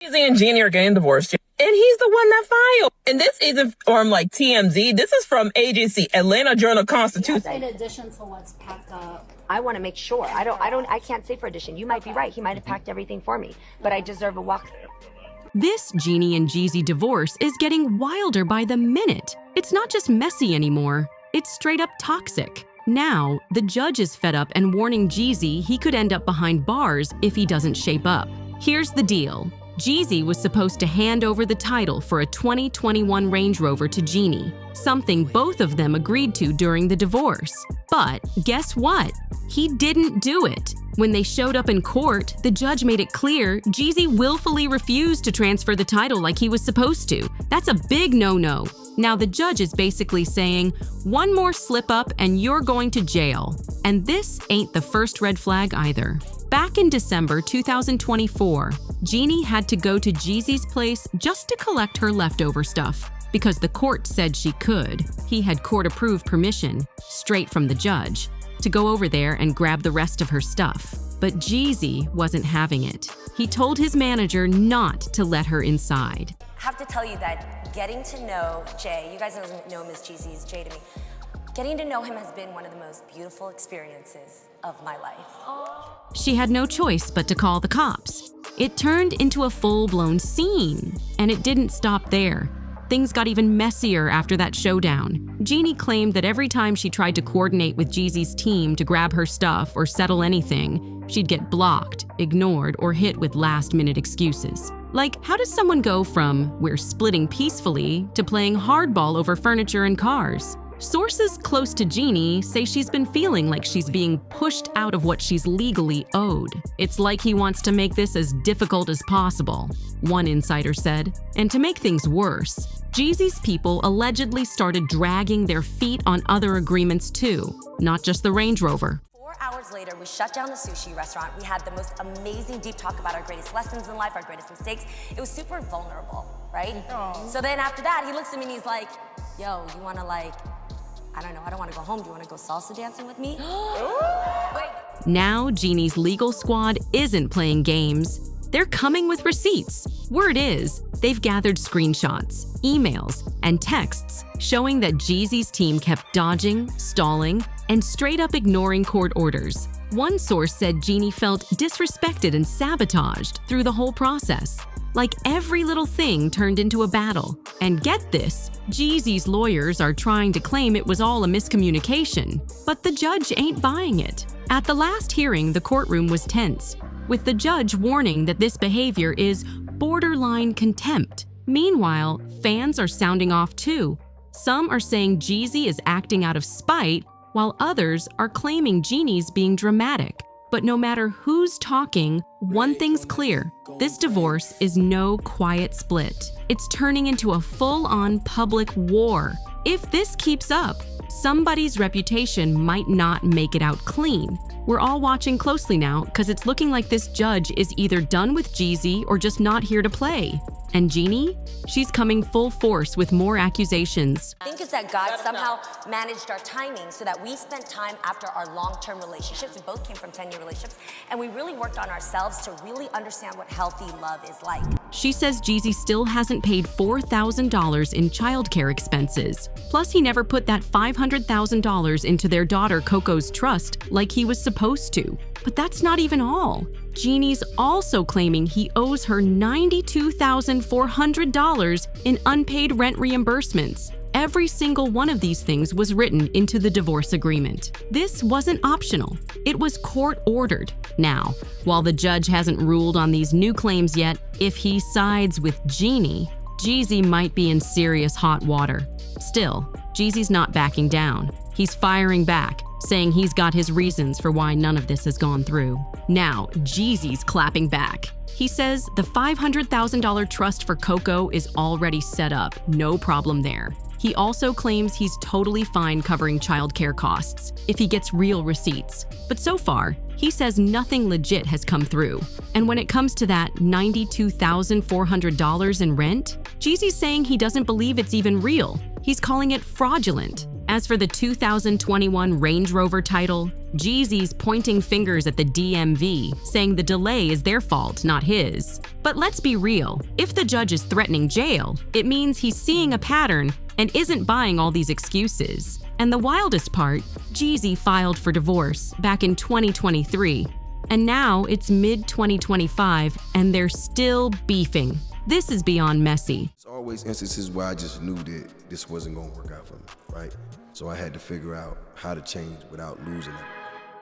Jeezy and Jeannie are getting divorced. And he's the one that filed. And this isn't from like TMZ. This is from agency, Atlanta Journal-Constitution. In addition to what's packed up. I want to make sure. I can't say for addition. You might be right. He might have packed everything for me, but I deserve a walkthrough. This Jeannie and Jeezy divorce is getting wilder by the minute. It's not just messy anymore. It's straight up toxic. Now, the judge is fed up and warning Jeezy he could end up behind bars if he doesn't shape up. Here's the deal. Jeezy was supposed to hand over the title for a 2021 Range Rover to Jeannie, something both of them agreed to during the divorce. But guess what? He didn't do it. When they showed up in court, the judge made it clear Jeezy willfully refused to transfer the title like he was supposed to. That's a big no-no. Now the judge is basically saying, one more slip up and you're going to jail. And this ain't the first red flag either. Back in December 2024, Jeannie had to go to Jeezy's place just to collect her leftover stuff because the court said she could. He had court-approved permission, straight from the judge, to go over there and grab the rest of her stuff. But Jeezy wasn't having it. He told his manager not to let her inside. I have to tell you that getting to know Jay, you guys know him as Jeezy's Jay to me, getting to know him has been one of the most beautiful experiences of my life. She had no choice but to call the cops. It turned into a full-blown scene, and it didn't stop there. Things got even messier after that showdown. Jeannie claimed that every time she tried to coordinate with Jeezy's team to grab her stuff or settle anything, she'd get blocked, ignored, or hit with last-minute excuses. Like, how does someone go from "we're splitting peacefully" to playing hardball over furniture and cars? Sources close to Jeannie say she's been feeling like she's being pushed out of what she's legally owed. It's like he wants to make this as difficult as possible, one insider said. And to make things worse, Jeezy's people allegedly started dragging their feet on other agreements too, not just the Range Rover. 4 hours later, we shut down the sushi restaurant. We had the most amazing deep talk about our greatest lessons in life, our greatest mistakes. It was super vulnerable, right? Aww. So then after that, he looks at me and he's like, yo, you wanna I don't know, I don't wanna go home. Do you wanna go salsa dancing with me? Wait. Now, Jeannie's legal squad isn't playing games. They're coming with receipts. Word is, they've gathered screenshots, emails, and texts showing that Jeezy's team kept dodging, stalling, and straight up ignoring court orders. One source said Jeannie felt disrespected and sabotaged through the whole process. Like every little thing turned into a battle. And get this, Jeezy's lawyers are trying to claim it was all a miscommunication, but the judge ain't buying it. At the last hearing, the courtroom was tense, with the judge warning that this behavior is borderline contempt. Meanwhile, fans are sounding off too. Some are saying Jeezy is acting out of spite, while others are claiming Jeannie's being dramatic. But no matter who's talking, one thing's clear. This divorce is no quiet split. It's turning into a full-on public war. If this keeps up, somebody's reputation might not make it out clean. We're all watching closely now because it's looking like this judge is either done with Jeezy or just not here to play. And Jeannie? She's coming full force with more accusations. I think it's that God somehow managed our timing so that we spent time after our long-term relationships. We both came from 10-year relationships, and we really worked on ourselves to really understand what healthy love is like. She says Jeezy still hasn't paid $4,000 in childcare expenses. Plus, he never put that $500,000 into their daughter Coco's trust like he was supposed to. But that's not even all. Jeannie's also claiming he owes her $92,400 in unpaid rent reimbursements. Every single one of these things was written into the divorce agreement. This wasn't optional. It was court-ordered. Now, while the judge hasn't ruled on these new claims yet, if he sides with Jeannie, Jeezy might be in serious hot water. Still, Jeezy's not backing down. He's firing back, saying he's got his reasons for why none of this has gone through. Now, Jeezy's clapping back. He says the $500,000 trust for Coco is already set up, no problem there. He also claims he's totally fine covering childcare costs if he gets real receipts. But so far, he says nothing legit has come through. And when it comes to that $92,400 in rent, Jeezy's saying he doesn't believe it's even real. He's calling it fraudulent. As for the 2021 Range Rover title, Jeezy's pointing fingers at the DMV, saying the delay is their fault, not his. But let's be real, if the judge is threatening jail, it means he's seeing a pattern and isn't buying all these excuses. And the wildest part, Jeezy filed for divorce back in 2023. And now it's mid-2025 and they're still beefing. This is beyond messy. There's always instances where I just knew that this wasn't gonna work out for me, right? So I had to figure out how to change without losing it.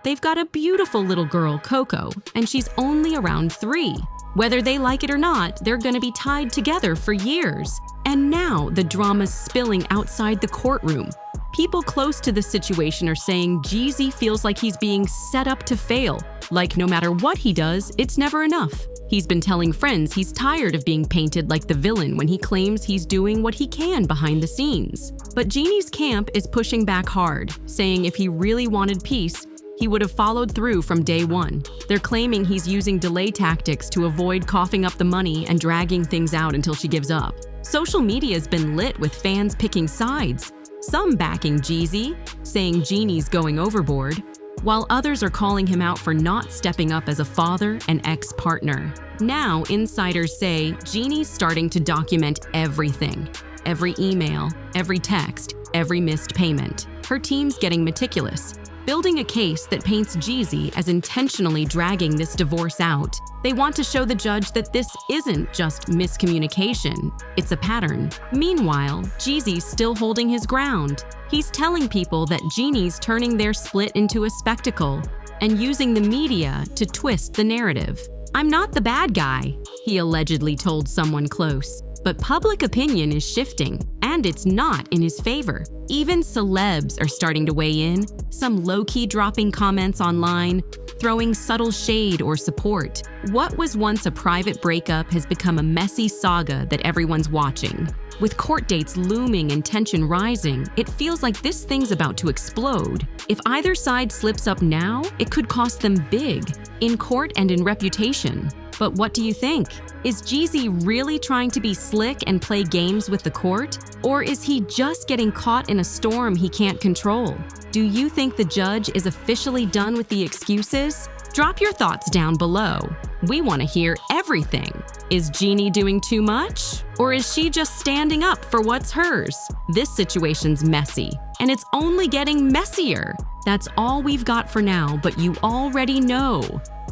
They've got a beautiful little girl, Coco, and she's only around 3. Whether they like it or not, they're gonna be tied together for years. And now the drama's spilling outside the courtroom. People close to the situation are saying Jeezy feels like he's being set up to fail. Like no matter what he does, it's never enough. He's been telling friends he's tired of being painted like the villain when he claims he's doing what he can behind the scenes. But Jeannie's camp is pushing back hard, saying if he really wanted peace, he would have followed through from day one. They're claiming he's using delay tactics to avoid coughing up the money and dragging things out until she gives up. Social media's been lit with fans picking sides. Some backing Jeezy, saying Jeannie's going overboard, while others are calling him out for not stepping up as a father and ex-partner. Now, insiders say Jeannie's starting to document everything. Every email, every text, every missed payment. Her team's getting meticulous, building a case that paints Jeezy as intentionally dragging this divorce out. They want to show the judge that this isn't just miscommunication, it's a pattern. Meanwhile, Jeezy's still holding his ground. He's telling people that Jeannie's turning their split into a spectacle and using the media to twist the narrative. "I'm not the bad guy," he allegedly told someone close. But public opinion is shifting, and it's not in his favor. Even celebs are starting to weigh in, some low-key dropping comments online, throwing subtle shade or support. What was once a private breakup has become a messy saga that everyone's watching. With court dates looming and tension rising, it feels like this thing's about to explode. If either side slips up now, it could cost them big, in court and in reputation. But what do you think? Is Jeezy really trying to be slick and play games with the court? Or is he just getting caught in a storm he can't control? Do you think the judge is officially done with the excuses? Drop your thoughts down below. We want to hear everything. Is Jeannie doing too much? Or is she just standing up for what's hers? This situation's messy, and it's only getting messier. That's all we've got for now, but you already know.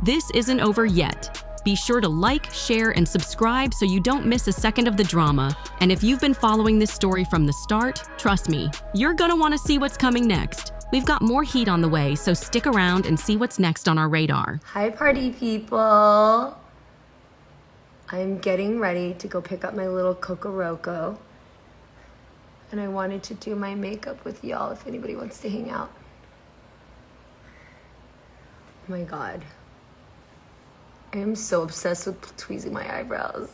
This isn't over yet. Be sure to like, share, and subscribe so you don't miss a second of the drama. And if you've been following this story from the start, trust me, you're gonna want to see what's coming next. We've got more heat on the way, so stick around and see what's next on our radar. Hi, party people. I'm getting ready to go pick up my little Kokoroko. And I wanted to do my makeup with y'all if anybody wants to hang out. Oh my God. I am so obsessed with tweezing my eyebrows.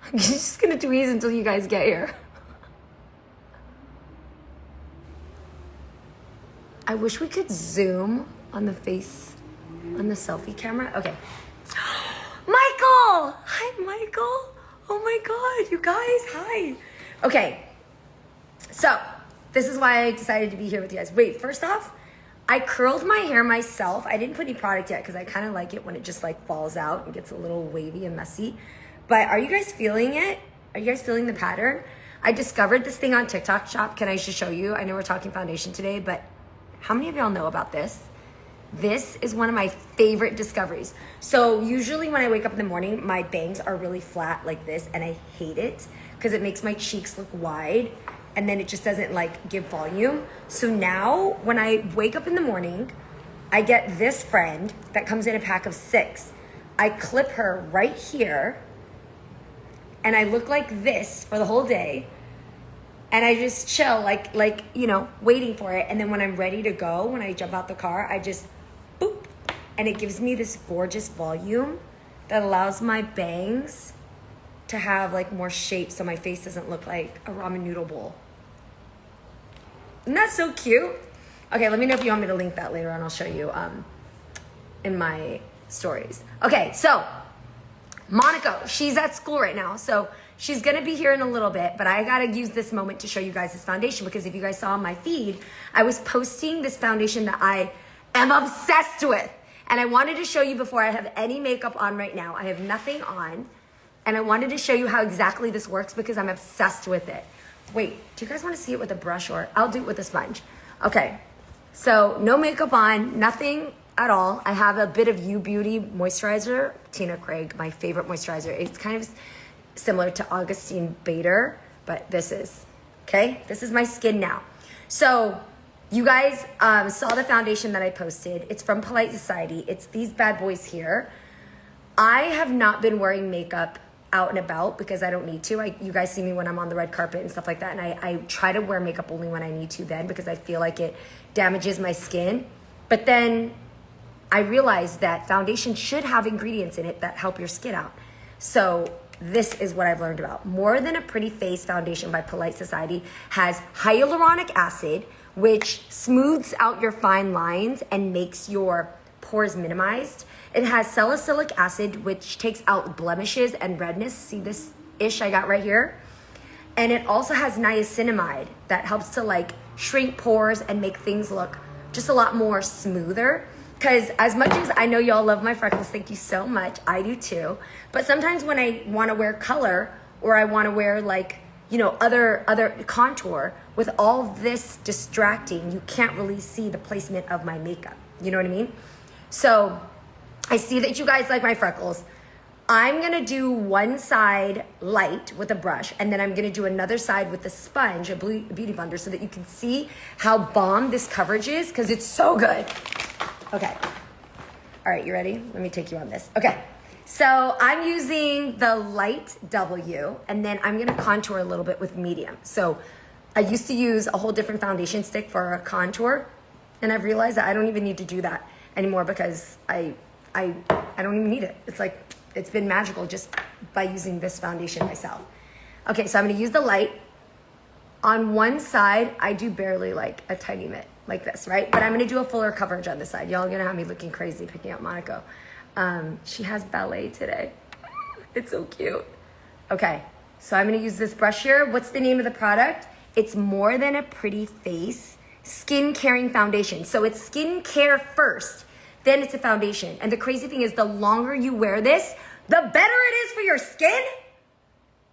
I'm just gonna tweeze until you guys get here. I wish we could zoom on the face, on the selfie camera. Okay. Michael! Hi, Michael. Oh my God, you guys, hi. Okay, so this is why I decided to be here with you guys. Wait, first off, I curled my hair myself. I didn't put any product yet because I kind of like it when it just like falls out and gets a little wavy and messy. But are you guys feeling it? Are you guys feeling the pattern? I discovered this thing on TikTok Shop. Can I just show you? I know we're talking foundation today, but how many of y'all know about this? This is one of my favorite discoveries. So usually when I wake up in the morning, my bangs are really flat like this, and I hate it because it makes my cheeks look wide. And then it just doesn't like give volume. So now when I wake up in the morning, I get this friend that comes in a pack of 6. I clip her right here and I look like this for the whole day. And I just chill like, you know, waiting for it. And then when I'm ready to go, when I jump out the car, I just boop. And it gives me this gorgeous volume that allows my bangs to have like more shape so my face doesn't look like a ramen noodle bowl. Isn't that so cute? Okay, let me know if you want me to link that later on. I'll show you in my stories. Okay, so Monaco, she's at school right now. So she's gonna be here in a little bit, but I gotta use this moment to show you guys this foundation, because if you guys saw on my feed, I was posting this foundation that I am obsessed with. And I wanted to show you before I have any makeup on right now. I have nothing on. And I wanted to show you how exactly this works because I'm obsessed with it. Wait, do you guys want to see it with a brush, or I'll do it with a sponge? Okay, so no makeup on, nothing at all. I have a bit of U Beauty moisturizer, Tina Craig, my favorite moisturizer. It's kind of similar to Augustine Bader, but this is, okay? This is my skin now. So you guys saw the foundation that I posted. It's from Polite Society. It's these bad boys here. I have not been wearing makeup out and about because I don't need to. You guys see me when I'm on the red carpet and stuff like that, and I try to wear makeup only when I need to then, because I feel like it damages my skin. But then I realized that foundation should have ingredients in it that help your skin out. So this is what I've learned about. More Than a Pretty Face foundation by Polite Society has hyaluronic acid, which smooths out your fine lines and makes your pores minimized. It has salicylic acid, which takes out blemishes and redness. See this ish I got right here? And it also has niacinamide that helps to like shrink pores and make things look just a lot more smoother. Because as much as I know y'all love my freckles, thank you so much, I do too. But sometimes when I want to wear color, or I want to wear like, you know, other contour, with all this distracting, you can't really see the placement of my makeup. You know what I mean? So I see that you guys like my freckles. I'm gonna do one side light with a brush, and then I'm gonna do another side with a sponge, a beauty blender, so that you can see how bomb this coverage is, because it's so good. Okay. All right, you ready? Let me take you on this. Okay. So I'm using the light W, and then I'm gonna contour a little bit with medium. So I used to use a whole different foundation stick for a contour, and I've realized that I don't even need to do that anymore because I don't even need it. It's like, it's been magical just by using this foundation myself. Okay, so I'm gonna use the light. On one side, I do barely like a tiny bit, like this, right? But I'm gonna do a fuller coverage on this side. Y'all are gonna have me looking crazy picking out Monaco. She has ballet today. It's so cute. Okay, so I'm gonna use this brush here. What's the name of the product? It's More Than a Pretty Face Skin Caring Foundation. So it's skin care first, then it's a foundation. And the crazy thing is, the longer you wear this, the better it is for your skin.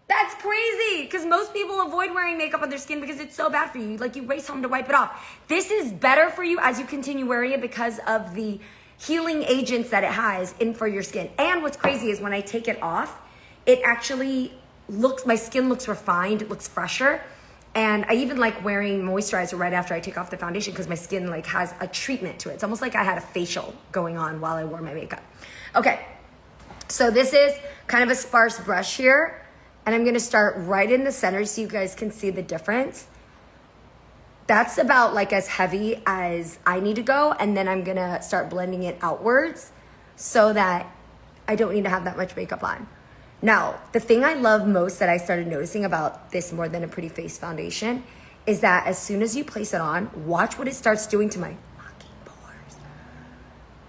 That's crazy, because most people avoid wearing makeup on their skin because it's so bad for you. Like, you race home to wipe it off. This is better for you as you continue wearing it because of the healing agents that it has in for your skin. And what's crazy is when I take it off, it actually looks, my skin looks refined, it looks fresher. And I even like wearing moisturizer right after I take off the foundation because my skin like has a treatment to it. It's almost like I had a facial going on while I wore my makeup. Okay, so this is kind of a sparse brush here. And I'm gonna start right in the center so you guys can see the difference. That's about like as heavy as I need to go. And then I'm gonna start blending it outwards so that I don't need to have that much makeup on. Now, the thing I love most that I started noticing about this More Than a Pretty Face foundation is that as soon as you place it on, watch what it starts doing to my fucking pores.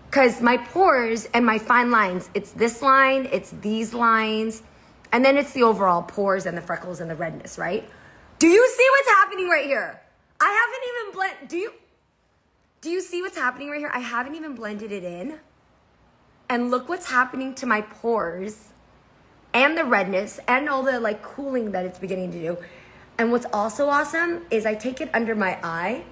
Because my pores and my fine lines, it's this line, it's these lines, and then it's the overall pores and the freckles and the redness, right? Do you see what's happening right here? I haven't even blended, do you see what's happening right here? I haven't even blended it in. And look what's happening to my pores and the redness and all the like cooling that it's beginning to do. And what's also awesome is I take it under my eye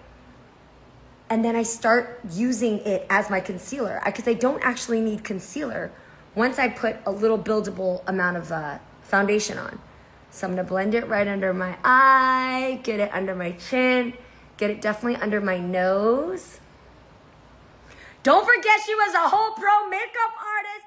and then I start using it as my concealer, because I don't actually need concealer once I put a little buildable amount of foundation on. So I'm gonna blend it right under my eye, get it under my chin, get it definitely under my nose. Don't forget she was a whole pro makeup artist.